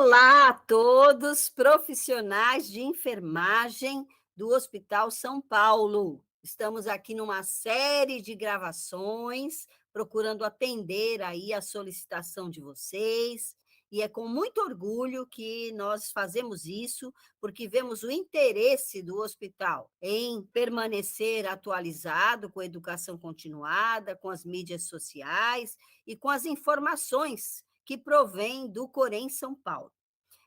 Olá a todos, profissionais de enfermagem do Hospital São Paulo. Estamos aqui numa série de gravações, procurando atender aí a solicitação de vocês, e é com muito orgulho que nós fazemos isso, porque vemos o interesse do hospital em permanecer atualizado com a educação continuada, com as mídias sociais e com as informações que provém do Corém São Paulo.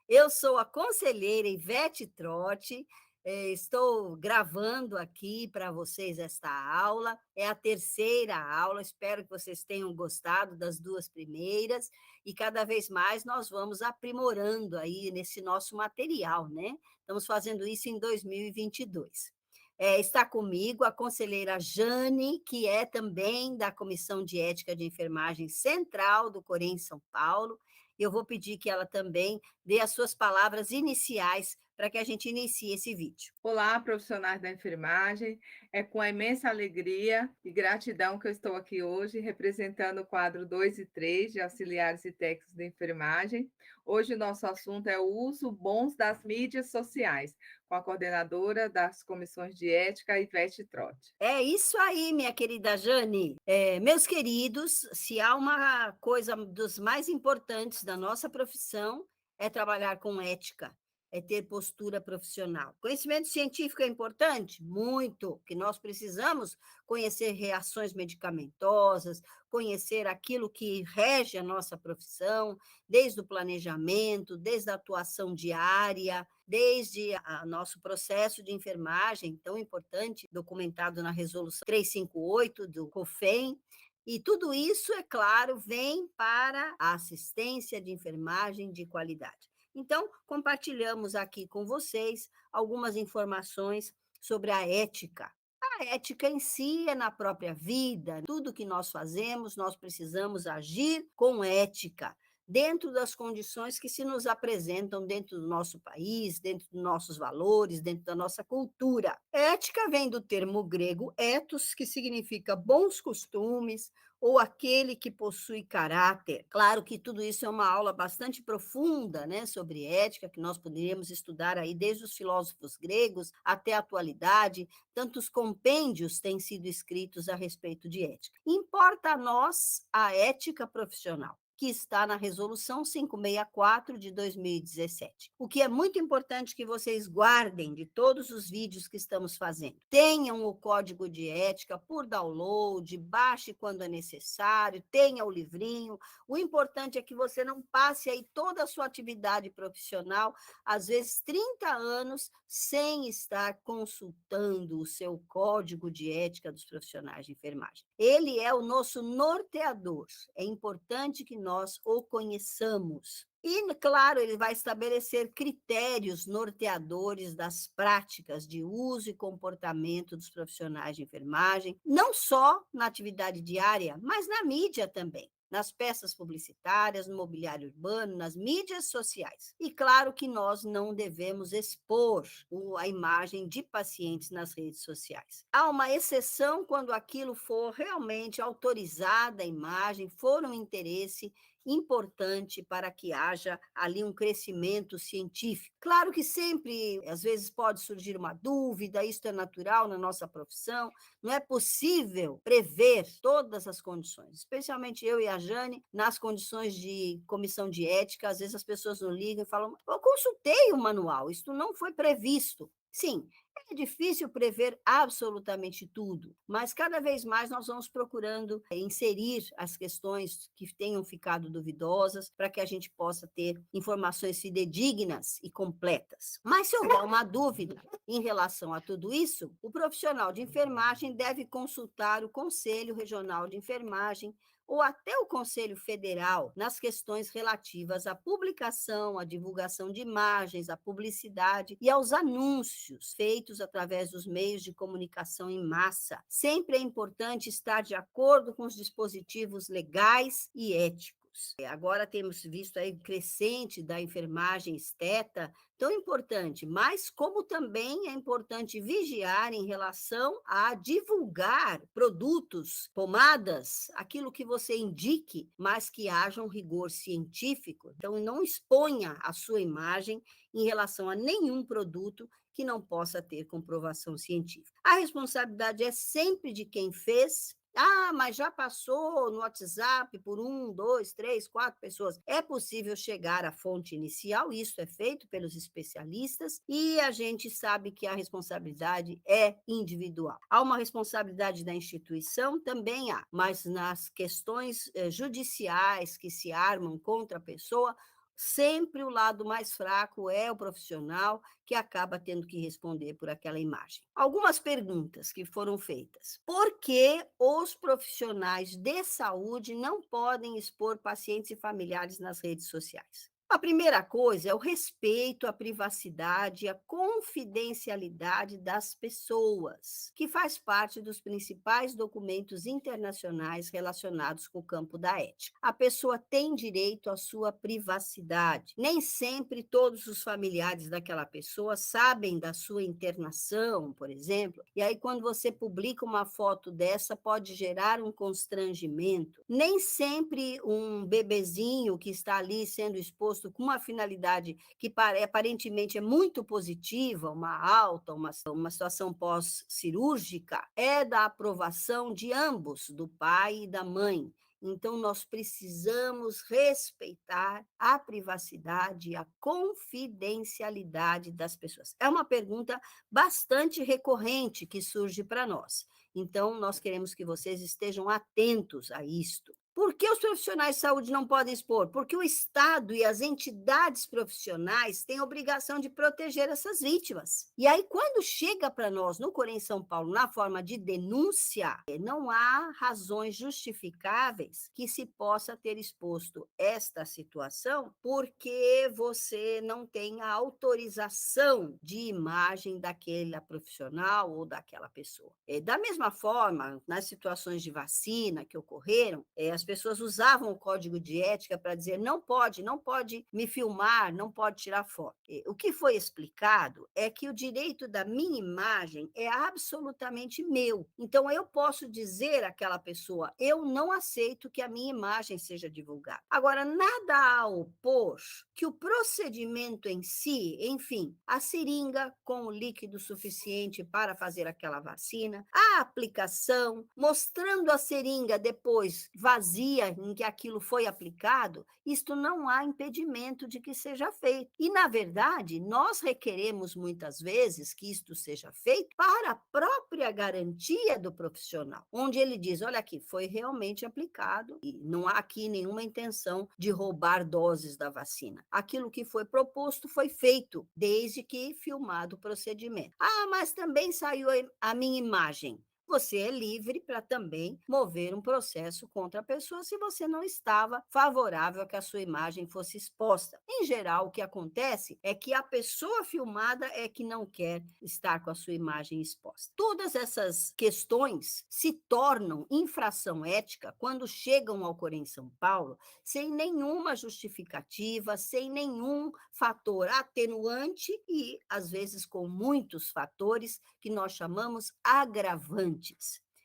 Eu sou a conselheira Ivete Trotti, estou gravando aqui para vocês esta aula, é a terceira aula, espero que vocês tenham gostado das duas primeiras, e cada vez mais nós vamos aprimorando aí nesse nosso material, né? Estamos fazendo isso em 2022. Está comigo a conselheira Jane, que é também da Comissão de Ética de Enfermagem Central do Corém São Paulo. Eu vou pedir que ela também dê as suas palavras iniciais para que a gente inicie esse vídeo. Olá, profissionais da enfermagem. É com a imensa alegria e gratidão que eu estou aqui hoje, representando o quadro 2 e 3 de auxiliares e técnicos de enfermagem. Hoje o nosso assunto é o uso bons das mídias sociais, com a coordenadora das comissões de ética, Ivete Trotti. É isso aí, minha querida Jane. Meus queridos, se há uma coisa dos mais importantes da nossa profissão, é trabalhar com ética, é ter postura profissional. Conhecimento científico é importante? Muito, que nós precisamos conhecer reações medicamentosas, conhecer aquilo que rege a nossa profissão, desde o planejamento, desde a atuação diária, desde o nosso processo de enfermagem, tão importante, documentado na Resolução 358 do COFEM, e tudo isso, é claro, vem para a assistência de enfermagem de qualidade. Então, compartilhamos aqui com vocês algumas informações sobre a ética. A ética em si é na própria vida, tudo que nós fazemos, nós precisamos agir com ética, dentro das condições que se nos apresentam dentro do nosso país, dentro dos nossos valores, dentro da nossa cultura. Ética vem do termo grego ethos, que significa bons costumes, ou aquele que possui caráter. Claro que tudo isso é uma aula bastante profunda, né, sobre ética, que nós poderíamos estudar aí desde os filósofos gregos até a atualidade, tantos compêndios têm sido escritos a respeito de ética. Importa a nós a ética profissional, que está na Resolução 564 de 2017. O que é muito importante que vocês guardem de todos os vídeos que estamos fazendo. Tenham o código de ética por download, baixe quando é necessário, tenha o livrinho. O importante é que você não passe aí toda a sua atividade profissional, às vezes 30 anos, sem estar consultando o seu código de ética dos profissionais de enfermagem. Ele é o nosso norteador. É importante que nós o conheçamos. E, claro, ele vai estabelecer critérios norteadores das práticas de uso e comportamento dos profissionais de enfermagem, não só na atividade diária, mas na mídia também, nas peças publicitárias, no mobiliário urbano, nas mídias sociais. E claro que nós não devemos expor a imagem de pacientes nas redes sociais. Há uma exceção quando aquilo for realmente autorizada, a imagem, for um interesse importante para que haja ali um crescimento científico. Claro que sempre, às vezes, pode surgir uma dúvida, isso é natural na nossa profissão, não é possível prever todas as condições, especialmente eu e a Jane, nas condições de comissão de ética, às vezes as pessoas não ligam e falam, eu consultei o manual, isso não foi previsto. Sim, é difícil prever absolutamente tudo, mas cada vez mais nós vamos procurando inserir as questões que tenham ficado duvidosas para que a gente possa ter informações fidedignas e completas. Mas se houver uma dúvida em relação a tudo isso, o profissional de enfermagem deve consultar o Conselho Regional de Enfermagem ou até o Conselho Federal nas questões relativas à publicação, à divulgação de imagens, à publicidade e aos anúncios feitos através dos meios de comunicação em massa. Sempre é importante estar de acordo com os dispositivos legais e éticos. médicos. Agora temos visto aí o crescente da enfermagem esteta, tão importante, mas como também é importante vigiar em relação a divulgar produtos, pomadas, aquilo que você indique, mas que haja um rigor científico. Então, não exponha a sua imagem em relação a nenhum produto que não possa ter comprovação científica. A responsabilidade é sempre de quem fez. Ah, mas já passou no WhatsApp por 1, 2, 3, 4 pessoas. É possível chegar à fonte inicial, isso é feito pelos especialistas, e a gente sabe que a responsabilidade é individual. Há uma responsabilidade da instituição? Também há, mas nas questões judiciais que se armam contra a pessoa, sempre o lado mais fraco é o profissional que acaba tendo que responder por aquela imagem. Algumas perguntas que foram feitas. Por que os profissionais de saúde não podem expor pacientes e familiares nas redes sociais? A primeira coisa é o respeito à privacidade e à confidencialidade das pessoas, que faz parte dos principais documentos internacionais relacionados com o campo da ética. A pessoa tem direito à sua privacidade. Nem sempre todos os familiares daquela pessoa sabem da sua internação, por exemplo, e aí quando você publica uma foto dessa pode gerar um constrangimento. Nem sempre um bebezinho que está ali sendo exposto com uma finalidade que aparentemente é muito positiva, uma alta, uma situação pós-cirúrgica, é da aprovação de ambos, do pai e da mãe. Então, nós precisamos respeitar a privacidade e a confidencialidade das pessoas. É uma pergunta bastante recorrente que surge para nós. Então, nós queremos que vocês estejam atentos a isto. Por que os profissionais de saúde não podem expor? Porque o Estado e as entidades profissionais têm a obrigação de proteger essas vítimas. E aí, quando chega para nós no Corém São Paulo, na forma de denúncia, não há razões justificáveis que se possa ter exposto esta situação, porque você não tem a autorização de imagem daquela profissional ou daquela pessoa. Da mesma forma, nas situações de vacina que ocorreram, as pessoas usavam o código de ética para dizer não pode me filmar, não pode tirar foto. O que foi explicado é que o direito da minha imagem é absolutamente meu. Então, eu posso dizer àquela pessoa, eu não aceito que a minha imagem seja divulgada. Agora, nada a opor que o procedimento em si, enfim, a seringa com o líquido suficiente para fazer aquela vacina, a aplicação, mostrando a seringa depois vazia em que aquilo foi aplicado, isto não há impedimento de que seja feito. E, na verdade, nós requeremos muitas vezes que isto seja feito para a própria garantia do profissional, onde ele diz, olha aqui, foi realmente aplicado e não há aqui nenhuma intenção de roubar doses da vacina. Aquilo que foi proposto foi feito, desde que filmado o procedimento. Ah, mas também saiu a minha imagem. Você é livre para também mover um processo contra a pessoa se você não estava favorável a que a sua imagem fosse exposta. Em geral, o que acontece é que a pessoa filmada é que não quer estar com a sua imagem exposta. Todas essas questões se tornam infração ética quando chegam ao Corém São Paulo sem nenhuma justificativa, sem nenhum fator atenuante e, às vezes, com muitos fatores que nós chamamos agravantes.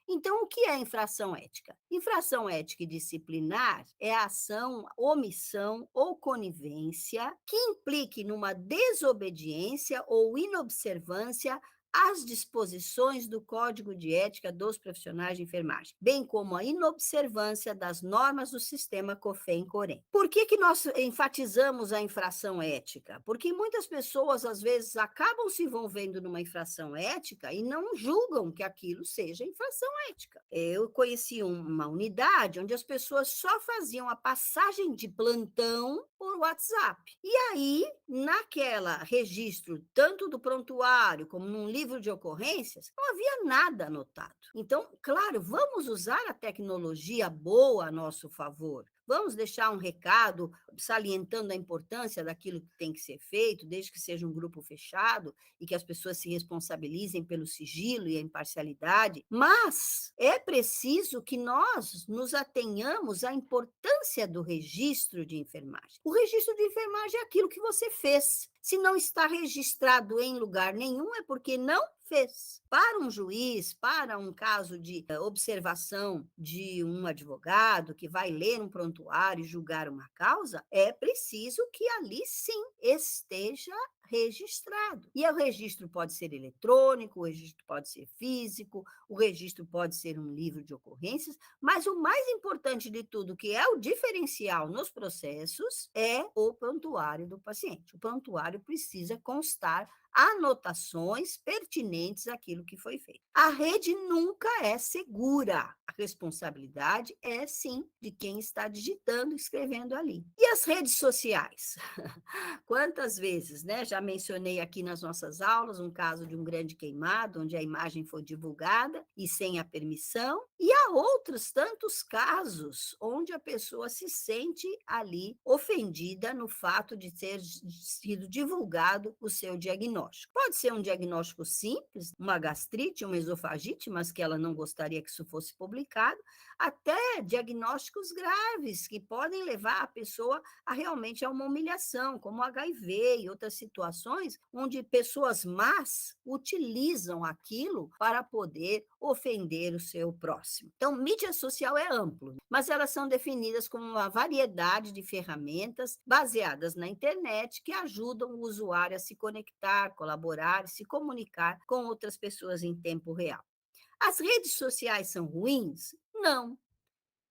Então, o que é infração ética? Infração ética e disciplinar é a ação, omissão ou conivência que implique numa desobediência ou inobservância às disposições do Código de Ética dos Profissionais de Enfermagem, bem como a inobservância das normas do sistema COFEM-COREM. Por que nós enfatizamos a infração ética? Porque muitas pessoas, às vezes, acabam se envolvendo numa infração ética e não julgam que aquilo seja infração ética. Eu conheci uma unidade onde as pessoas só faziam a passagem de plantão por WhatsApp. E aí, naquela registro, tanto do prontuário como num livro de ocorrências, não havia nada anotado. Então, claro, vamos usar a tecnologia boa a nosso favor, vamos deixar um recado salientando a importância daquilo que tem que ser feito, desde que seja um grupo fechado e que as pessoas se responsabilizem pelo sigilo e a imparcialidade, mas é preciso que nós nos atenhamos à importância do registro de enfermagem. O registro de enfermagem é aquilo que você fez. Se não está registrado em lugar nenhum, é porque não fez. Para um juiz, para um caso de observação de um advogado que vai ler um prontuário e julgar uma causa, é preciso que ali sim esteja registrado. E o registro pode ser eletrônico, o registro pode ser físico, o registro pode ser um livro de ocorrências, mas o mais importante de tudo, que é o diferencial nos processos, é o prontuário do paciente. O prontuário precisa constar anotações pertinentes àquilo que foi feito. A rede nunca é segura. A responsabilidade é, sim, de quem está digitando, escrevendo ali. E as redes sociais? Quantas vezes, né? Já mencionei aqui nas nossas aulas um caso de um grande queimado, onde a imagem foi divulgada e sem a permissão, e há outros tantos casos onde a pessoa se sente ali ofendida no fato de ter sido divulgado o seu diagnóstico. Pode ser um diagnóstico simples, uma gastrite, uma esofagite, mas que ela não gostaria que isso fosse publicado, até diagnósticos graves que podem levar a pessoa a realmente a uma humilhação, como HIV e outras situações onde pessoas más utilizam aquilo para poder ofender o seu próximo. Então, mídia social é amplo, mas elas são definidas como uma variedade de ferramentas baseadas na internet que ajudam o usuário a se conectar, colaborar e se comunicar com outras pessoas em tempo real. As redes sociais são ruins? Não.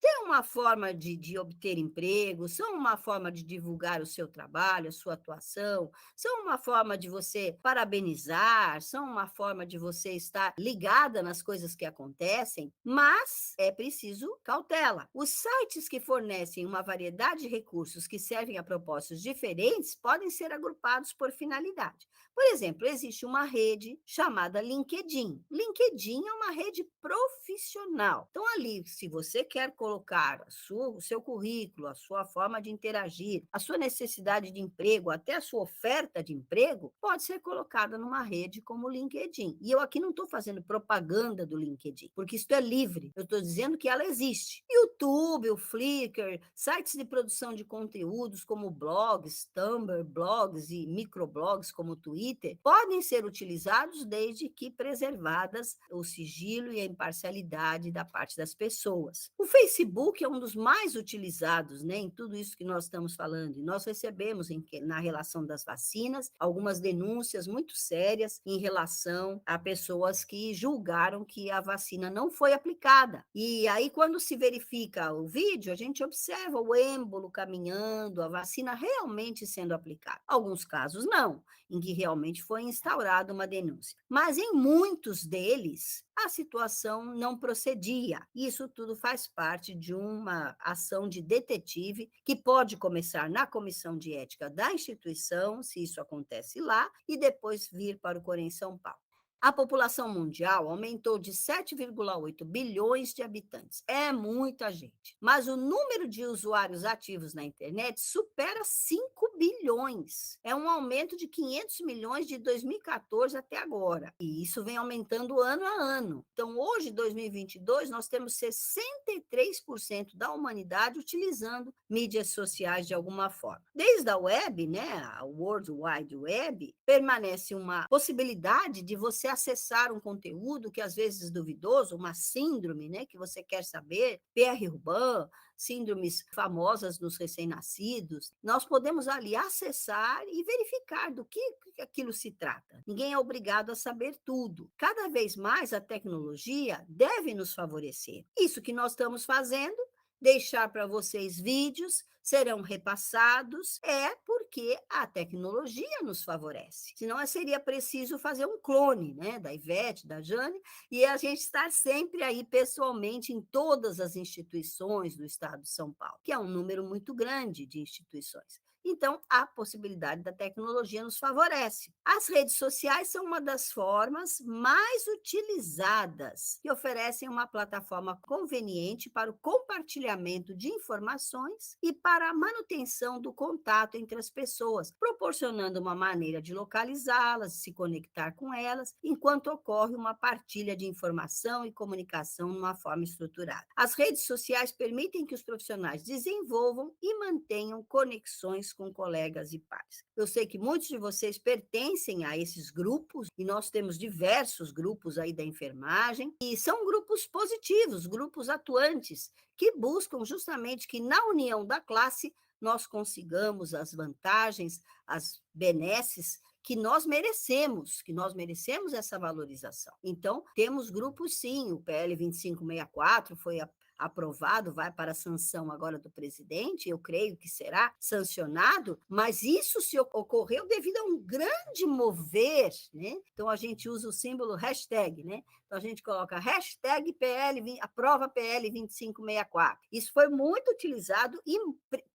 É uma forma de obter emprego, são uma forma de divulgar o seu trabalho, a sua atuação, são uma forma de você parabenizar, são uma forma de você estar ligada nas coisas que acontecem, mas é preciso cautela. Os sites que fornecem uma variedade de recursos que servem a propósitos diferentes podem ser agrupados por finalidade. Por exemplo, existe uma rede chamada LinkedIn. LinkedIn é uma rede profissional. Então, ali, se você quer colocar o seu currículo, a sua forma de interagir, a sua necessidade de emprego, até a sua oferta de emprego, pode ser colocada numa rede como o LinkedIn. E eu aqui não estou fazendo propaganda do LinkedIn, porque isso é livre. Eu estou dizendo que ela existe. YouTube, o Flickr, sites de produção de conteúdos como blogs, Tumblr, blogs e microblogs como o Twitter, podem ser utilizados desde que preservadas o sigilo e a imparcialidade da parte das pessoas. O Facebook é um dos mais utilizados, né, em tudo isso que nós estamos falando. E nós recebemos, na relação das vacinas, algumas denúncias muito sérias em relação a pessoas que julgaram que a vacina não foi aplicada. E aí, quando se verifica o vídeo, a gente observa o êmbolo caminhando, a vacina realmente sendo aplicada. Alguns casos não, em que realmente foi instaurada uma denúncia. Mas em muitos deles, a situação não procedia. Isso tudo faz parte de uma ação de detetive que pode começar na comissão de ética da instituição, se isso acontece lá, e depois vir para o Corém São Paulo. A população mundial aumentou de 7,8 bilhões de habitantes. É muita gente. Mas o número de usuários ativos na internet supera 5 bilhões. É um aumento de 500 milhões de 2014 até agora. E isso vem aumentando ano a ano. Então, hoje, 2022, nós temos 63% da humanidade utilizando mídias sociais de alguma forma. Desde a web, né, a World Wide Web, permanece uma possibilidade de você acessar um conteúdo que às vezes é duvidoso, uma síndrome, né, que você quer saber, PR-Ruban, síndromes famosas nos recém-nascidos, nós podemos ali acessar e verificar do que aquilo se trata. Ninguém é obrigado a saber tudo. Cada vez mais a tecnologia deve nos favorecer. Isso que nós estamos fazendo, deixar para vocês vídeos, serão repassados, é porque a tecnologia nos favorece. Senão seria preciso fazer um clone, né, da Ivete, da Jane, e a gente estar sempre aí pessoalmente em todas as instituições do Estado de São Paulo, que é um número muito grande de instituições. Então, a possibilidade da tecnologia nos favorece. As redes sociais são uma das formas mais utilizadas e oferecem uma plataforma conveniente para o compartilhamento de informações e para a manutenção do contato entre as pessoas, proporcionando uma maneira de localizá-las, se conectar com elas, enquanto ocorre uma partilha de informação e comunicação numa forma estruturada. As redes sociais permitem que os profissionais desenvolvam e mantenham conexões com colegas e pares. Eu sei que muitos de vocês pertencem a esses grupos, e nós temos diversos grupos aí da enfermagem, e são grupos positivos, grupos atuantes, que buscam justamente que na união da classe nós consigamos as vantagens, as benesses que nós merecemos essa valorização. Então, temos grupos sim, o PL 2564 foi aprovado, vai para a sanção agora do presidente, eu creio que será sancionado, mas isso se ocorreu devido a um grande mover, né? Então a gente usa o símbolo hashtag, né? Então a gente coloca hashtag PL, aprova PL 2564. Isso foi muito utilizado e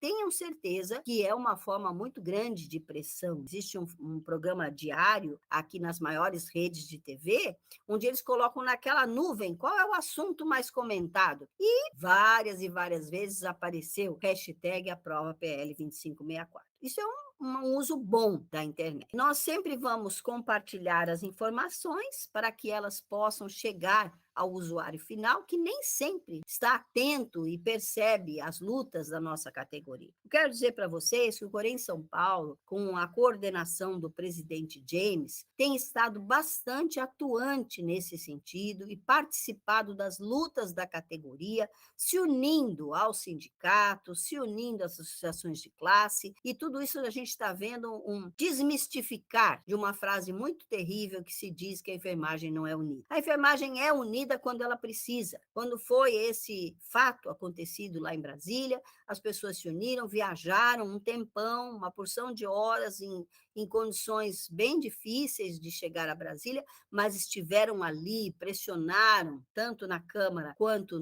tenham certeza que é uma forma muito grande de pressão. Existe um programa diário aqui nas maiores redes de TV, onde eles colocam naquela nuvem qual é o assunto mais comentado. Várias e várias vezes apareceu hashtag aprova PL 2564. Isso é um uso bom da internet. Nós sempre vamos compartilhar as informações para que elas possam chegar ao usuário final, que nem sempre está atento e percebe as lutas da nossa categoria. Eu quero dizer para vocês que o Corém São Paulo, com a coordenação do presidente James, tem estado bastante atuante nesse sentido e participado das lutas da categoria, se unindo aos sindicatos, se unindo às associações de classe, e tudo isso a gente está vendo um desmistificar de uma frase muito terrível que se diz que a enfermagem não é unida. A enfermagem é unida quando ela precisa. Quando foi esse fato acontecido lá em Brasília, as pessoas se uniram, viajaram um tempão, uma porção de horas em condições bem difíceis de chegar a Brasília, mas estiveram ali, pressionaram, tanto na Câmara quanto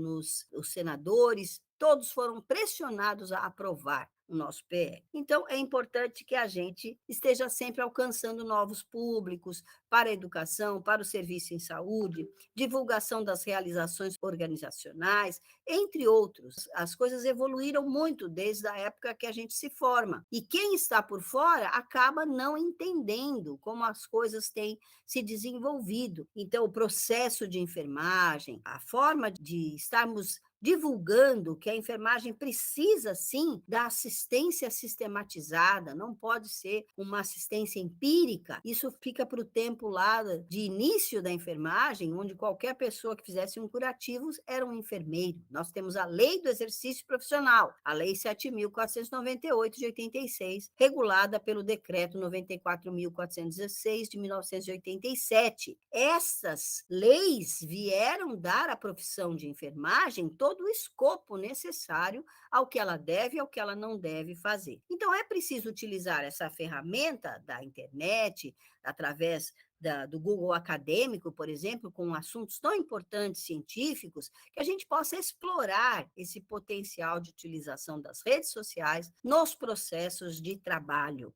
os senadores, todos foram pressionados a aprovar o nosso PL. Então, é importante que a gente esteja sempre alcançando novos públicos para a educação, para o serviço em saúde, divulgação das realizações organizacionais, entre outros. As coisas evoluíram muito desde a época que a gente se forma. E quem está por fora acaba não entendendo como as coisas têm se desenvolvido. Então, o processo de enfermagem, a forma de estarmos divulgando que a enfermagem precisa, sim, da assistência sistematizada, não pode ser uma assistência empírica. Isso fica para o tempo lá de início da enfermagem, onde qualquer pessoa que fizesse um curativo era um enfermeiro. Nós temos a Lei do Exercício Profissional, a Lei 7.498 de 86, regulada pelo Decreto 94.416 de 1987. Essas leis vieram dar à profissão de enfermagem todo o escopo necessário ao que ela deve e ao que ela não deve fazer. Então, é preciso utilizar essa ferramenta da internet, através do Google Acadêmico, por exemplo, com assuntos tão importantes científicos, que a gente possa explorar esse potencial de utilização das redes sociais nos processos de trabalho.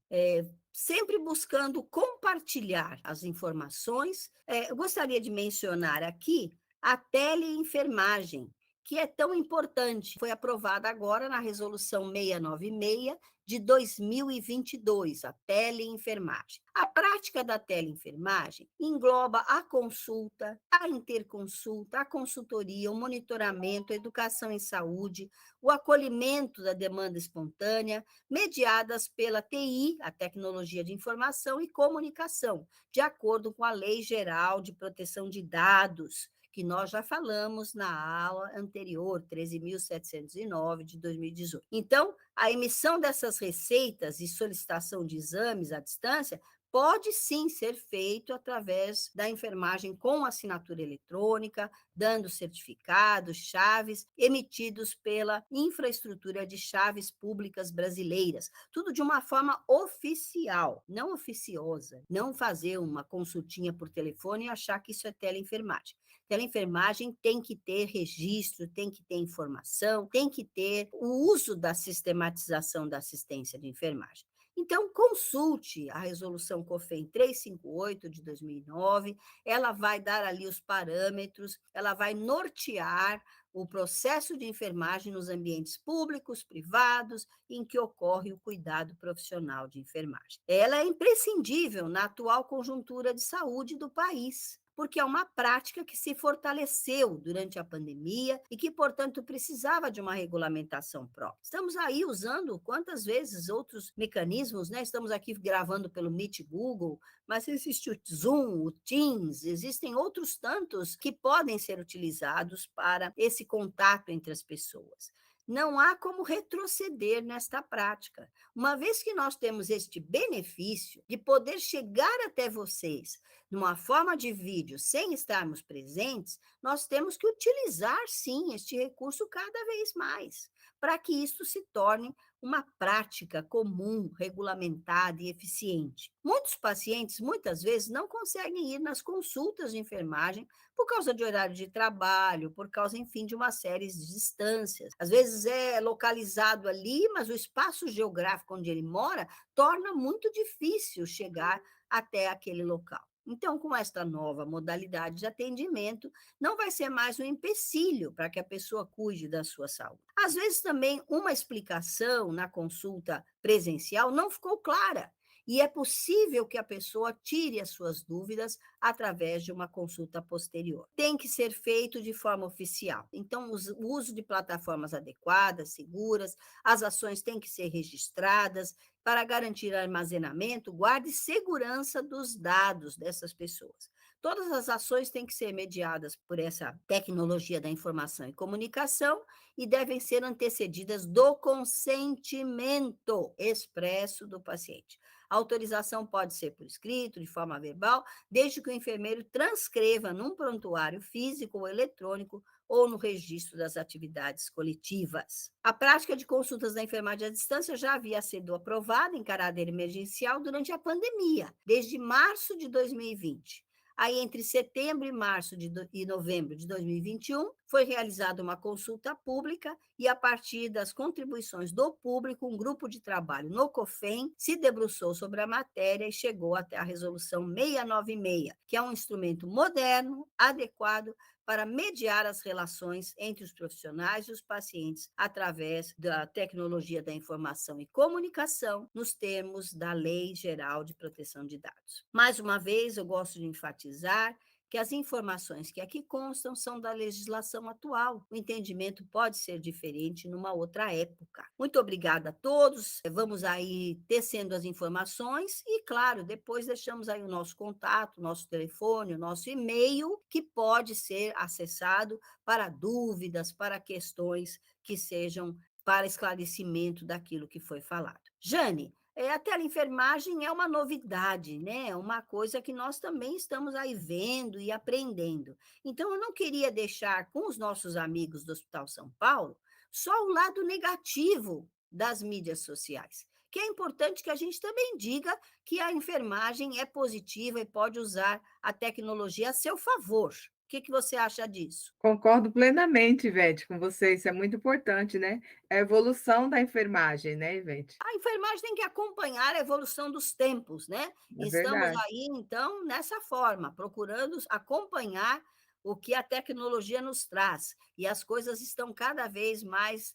Sempre buscando compartilhar as informações. Eu gostaria de mencionar aqui a teleenfermagem, que é tão importante. Foi aprovada agora na Resolução 696 de 2022, a teleenfermagem. A prática da teleenfermagem engloba a consulta, a interconsulta, a consultoria, o monitoramento, a educação em saúde, o acolhimento da demanda espontânea, mediadas pela TI, a tecnologia de informação e comunicação, de acordo com a Lei Geral de Proteção de Dados, que nós já falamos na aula anterior, 13.709, de 2018. Então, a emissão dessas receitas e solicitação de exames à distância pode sim ser feito através da enfermagem com assinatura eletrônica, dando certificados, chaves, emitidos pela infraestrutura de chaves públicas brasileiras. Tudo de uma forma oficial, não oficiosa. Não fazer uma consultinha por telefone e achar que isso é teleenfermagem. Teleenfermagem tem que ter registro, tem que ter informação, tem que ter o uso da sistematização da assistência de enfermagem. Então, consulte a resolução COFEM 358 de 2009, ela vai dar ali os parâmetros, ela vai nortear o processo de enfermagem nos ambientes públicos, privados, em que ocorre o cuidado profissional de enfermagem. Ela é imprescindível na atual conjuntura de saúde do país, porque é uma prática que se fortaleceu durante a pandemia e que, portanto, precisava de uma regulamentação própria. Estamos aí usando quantas vezes outros mecanismos, né? Estamos aqui gravando pelo Meet Google, mas existe o Zoom, o Teams, existem outros tantos que podem ser utilizados para esse contato entre as pessoas. Não há como retroceder nesta prática, uma vez que nós temos este benefício de poder chegar até vocês numa forma de vídeo sem estarmos presentes, nós temos que utilizar, sim, este recurso cada vez mais, para que isso se torne uma prática comum, regulamentada e eficiente. Muitos pacientes, muitas vezes, não conseguem ir nas consultas de enfermagem por causa de horário de trabalho, por causa, enfim, de uma série de distâncias. Às vezes é localizado ali, mas o espaço geográfico onde ele mora torna muito difícil chegar até aquele local. Então, com esta nova modalidade de atendimento, não vai ser mais um empecilho para que a pessoa cuide da sua saúde. Às vezes, também, uma explicação na consulta presencial não ficou clara, e é possível que a pessoa tire as suas dúvidas através de uma consulta posterior. Tem que ser feito de forma oficial. Então, o uso de plataformas adequadas, seguras, as ações têm que ser registradas para garantir armazenamento, guarda e segurança dos dados dessas pessoas. Todas as ações têm que ser mediadas por essa tecnologia da informação e comunicação e devem ser antecedidas do consentimento expresso do paciente. A autorização pode ser por escrito, de forma verbal, desde que o enfermeiro transcreva num prontuário físico ou eletrônico ou no registro das atividades coletivas. A prática de consultas da enfermagem à distância já havia sido aprovada em caráter emergencial durante a pandemia, desde março de 2020. Aí, entre setembro e março e novembro de 2021, foi realizada uma consulta pública e, a partir das contribuições do público, um grupo de trabalho no COFEM se debruçou sobre a matéria e chegou até a resolução 696, que é um instrumento moderno, adequado para mediar as relações entre os profissionais e os pacientes através da tecnologia da informação e comunicação, nos termos da Lei Geral de Proteção de Dados. Mais uma vez, eu gosto de enfatizar que as informações que aqui constam são da legislação atual. O entendimento pode ser diferente numa outra época. Muito obrigada a todos. Vamos aí tecendo as informações e, claro, depois deixamos aí o nosso contato, o nosso telefone, o nosso e-mail, que pode ser acessado para dúvidas, para questões que sejam para esclarecimento daquilo que foi falado. Jane, a teleenfermagem é uma novidade, né? É uma coisa que nós também estamos aí vendo e aprendendo. Então, eu não queria deixar com os nossos amigos do Hospital São Paulo só o lado negativo das mídias sociais, que é importante que a gente também diga que a enfermagem é positiva e pode usar a tecnologia a seu favor. O que você acha disso? Concordo plenamente, Ivete, com você. Isso é muito importante, né? É a evolução da enfermagem, né, Ivete? A enfermagem tem que acompanhar a evolução dos tempos, né? É Estamos verdade. aí, então, nessa forma, procurando acompanhar o que a tecnologia nos traz. E as coisas estão cada vez mais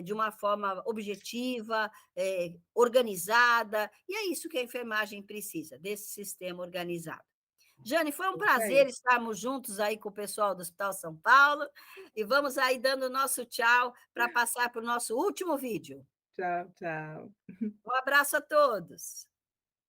de uma forma objetiva, organizada, e é isso que a enfermagem precisa, desse sistema organizado. Jane, foi um Isso aí. prazer estarmos juntos aí com o pessoal do Hospital São Paulo, e vamos aí dando o nosso tchau para passar para o nosso último vídeo. Tchau, tchau. Um abraço a todos.